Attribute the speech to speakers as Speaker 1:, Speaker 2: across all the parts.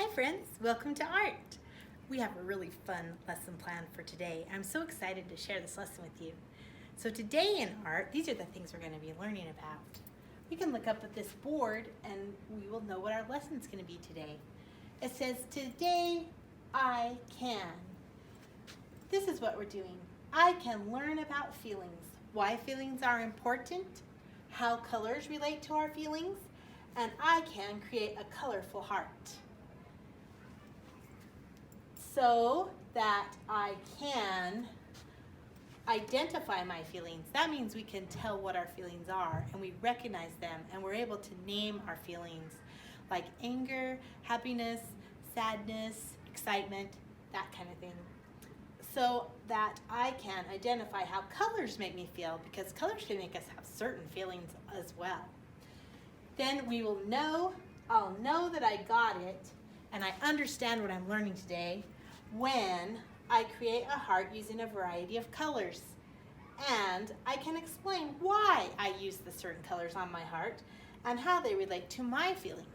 Speaker 1: Hi friends, welcome to Art. We have a really fun lesson planned for today. I'm so excited to share this lesson with you. So today in art, these are the things we're going to be learning about. We can look up at this board and we will know what our lesson's going to be today. It says, today I can. This is what we're doing. I can learn about feelings, why feelings are important, how colors relate to our feelings, and I can create a colorful heart. So that I can identify my feelings. That means we can tell what our feelings are and we recognize them and we're able to name our feelings like anger, happiness, sadness, excitement, that kind of thing. So that I can identify how colors make me feel, because colors can make us have certain feelings as well. Then we will know, I'll know that I got it and I understand what I'm learning today when I create a heart using a variety of colors. And I can explain why I use the certain colors on my heart and how they relate to my feelings.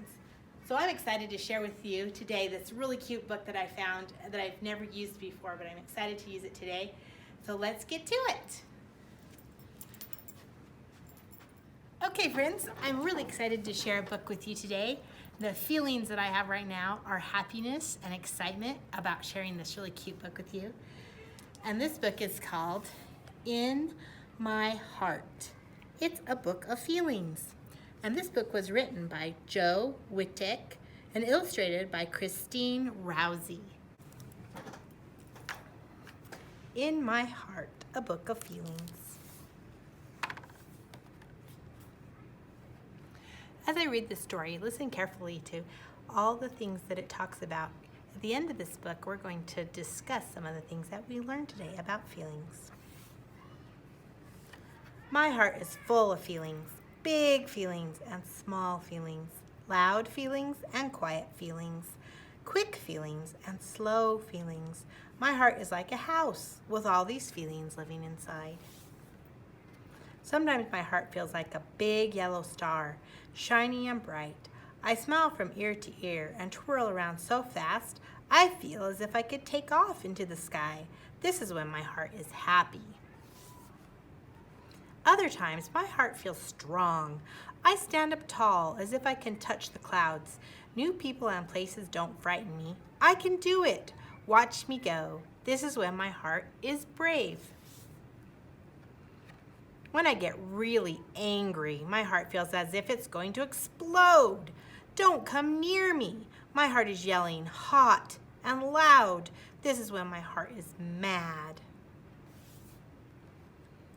Speaker 1: So I'm excited to share with you today this really cute book that I found that I've never used before, but I'm excited to use it today. So let's get to it. Okay friends, I'm really excited to share a book with you today. The feelings that I have right now are happiness and excitement about sharing this really cute book with you. And this book is called In My Heart. It's a book of feelings. And this book was written by Joe Wittek and illustrated by Christine Rousey. In My Heart, a book of feelings. As I read the story, listen carefully to all the things that it talks about. At the end of this book, we're going to discuss some of the things that we learned today about feelings. My heart is full of feelings, big feelings and small feelings, loud feelings and quiet feelings, quick feelings and slow feelings. My heart is like a house with all these feelings living inside. Sometimes my heart feels like a big yellow star, shiny and bright. I smile from ear to ear and twirl around so fast, I feel as if I could take off into the sky. This is when my heart is happy. Other times, my heart feels strong. I stand up tall as if I can touch the clouds. New people and places don't frighten me. I can do it. Watch me go. This is when my heart is brave. When I get really angry, my heart feels as if it's going to explode. Don't come near me. My heart is yelling hot and loud. This is when my heart is mad.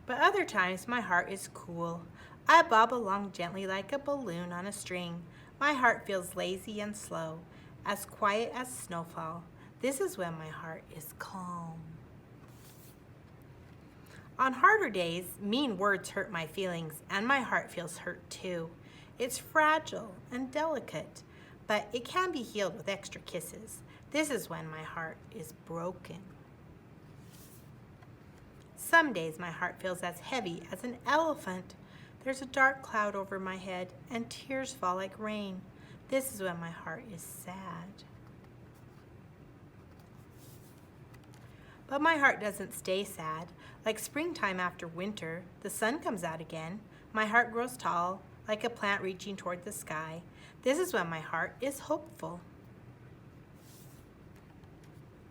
Speaker 1: But other times my heart is cool. I bob along gently like a balloon on a string. My heart feels lazy and slow, as quiet as snowfall. This is when my heart is calm. On harder days, mean words hurt my feelings, and my heart feels hurt too. It's fragile and delicate, but it can be healed with extra kisses. This is when my heart is broken. Some days my heart feels as heavy as an elephant. There's a dark cloud over my head, and tears fall like rain. This is when my heart is sad. But my heart doesn't stay sad. Like springtime after winter, the sun comes out again. My heart grows tall, like a plant reaching toward the sky. This is when my heart is hopeful.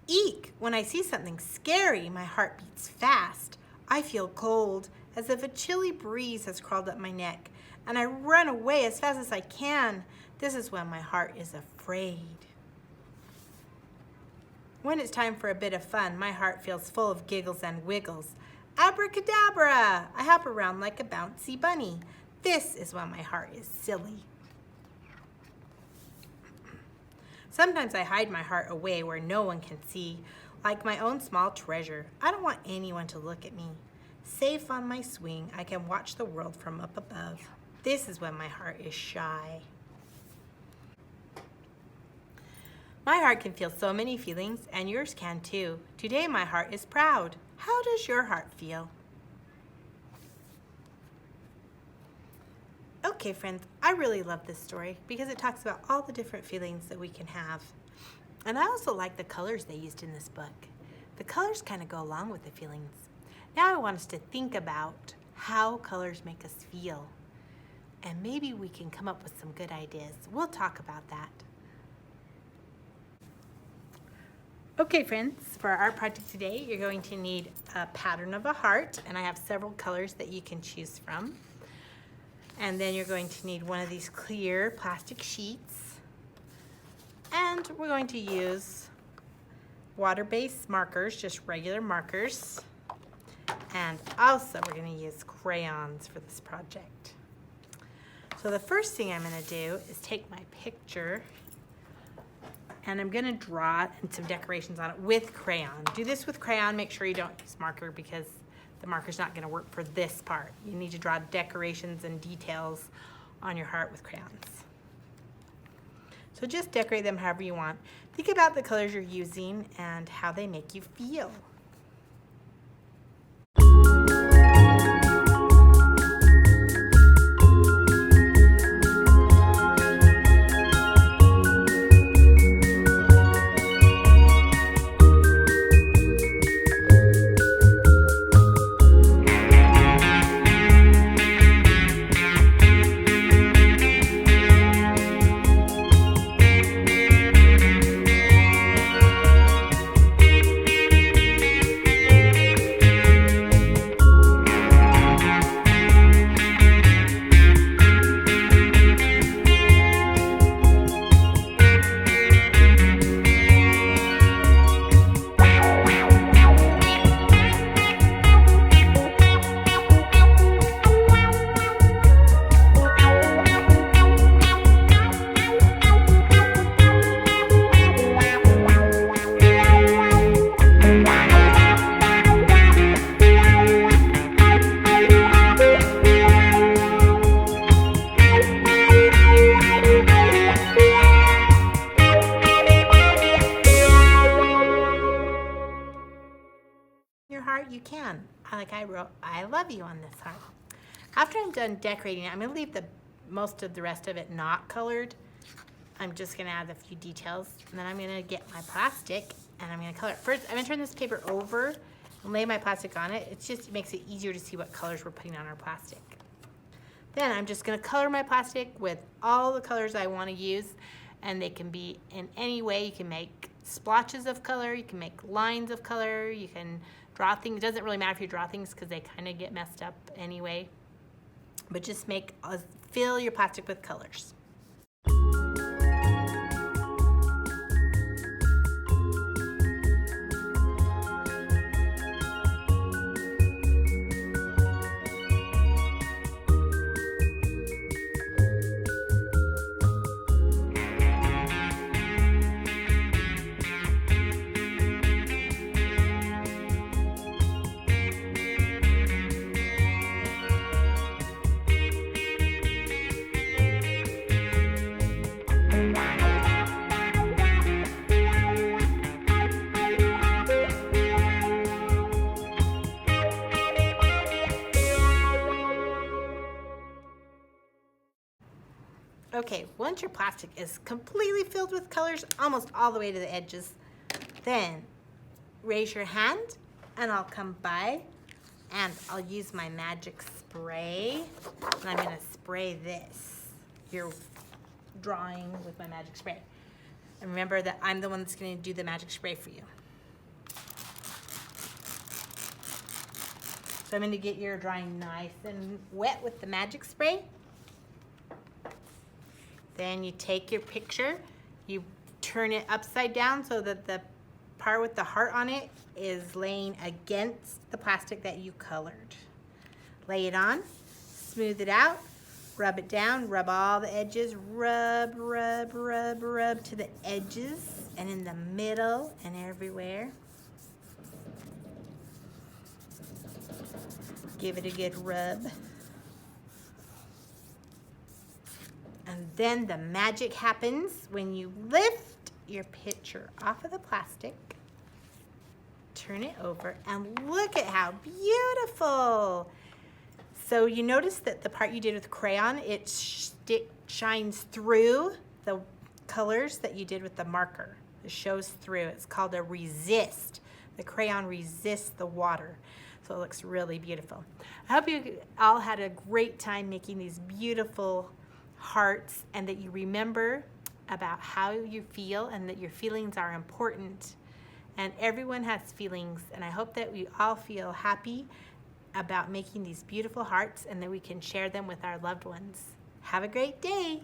Speaker 1: Eek! When I see something scary, my heart beats fast. I feel cold, as if a chilly breeze has crawled up my neck, and I run away as fast as I can. This is when my heart is afraid. When it's time for a bit of fun, my heart feels full of giggles and wiggles. Abracadabra! I hop around like a bouncy bunny. This is when my heart is silly. Sometimes I hide my heart away where no one can see, like my own small treasure. I don't want anyone to look at me. Safe on my swing, I can watch the world from up above. This is when my heart is shy. My heart can feel so many feelings, and yours can too. Today my heart is proud. How does your heart feel? Okay. Okay, friends, I really love this story because it talks about all the different feelings that we can have. And I also like the colors they used in this book. The colors kind of go along with the feelings. Now I want us to think about how colors make us feel. And maybe we can come up with some good ideas. We'll talk about that. Okay, friends, for our art project today, you're going to need a pattern of a heart, and I have several colors that you can choose from. And then you're going to need one of these clear plastic sheets. And we're going to use water-based markers, just regular markers. And also we're going to use crayons for this project. So the first thing I'm going to do is take my picture and I'm going to draw some decorations on it with crayon. Do this with crayon. Make sure you don't use marker because the marker's not going to work for this part. You need to draw decorations and details on your heart with crayons. So just decorate them however you want. Think about the colors you're using and how they make you feel. Your heart, you can. Like I wrote, I love you on this heart. After I'm done decorating it, I'm going to leave most of the rest of it not colored. I'm just going to add a few details, and then I'm going to get my plastic and I'm going to color it. First, I'm going to turn this paper over and lay my plastic on it. It makes it easier to see what colors we're putting on our plastic. Then I'm just going to color my plastic with all the colors I want to use, and they can be in any way. You can make splotches of color, you can make lines of color, you can draw things. It doesn't really matter if you draw things because they kind of get messed up anyway. But just fill your plastic with colors. Okay, once your plastic is completely filled with colors, almost all the way to the edges, then raise your hand and I'll come by and I'll use my magic spray, and I'm gonna spray your drawing with my magic spray. And remember that I'm the one that's gonna do the magic spray for you. So I'm gonna get your drawing nice and wet with the magic spray. Then you take your picture, you turn it upside down so that the part with the heart on it is laying against the plastic that you colored. Lay it on, smooth it out, rub it down, rub all the edges, rub, rub, rub, rub to the edges and in the middle and everywhere. Give it a good rub. And then the magic happens when you lift your picture off of the plastic, turn it over, and look at how beautiful. So you notice that the part you did with crayon, it shines through the colors that you did with the marker. It shows through. It's called a resist. The crayon resists the water. So it looks really beautiful. I hope you all had a great time making these beautiful hearts, and that you remember about how you feel and that your feelings are important. And everyone has feelings, and I hope that we all feel happy about making these beautiful hearts and that we can share them with our loved ones. Have a great day.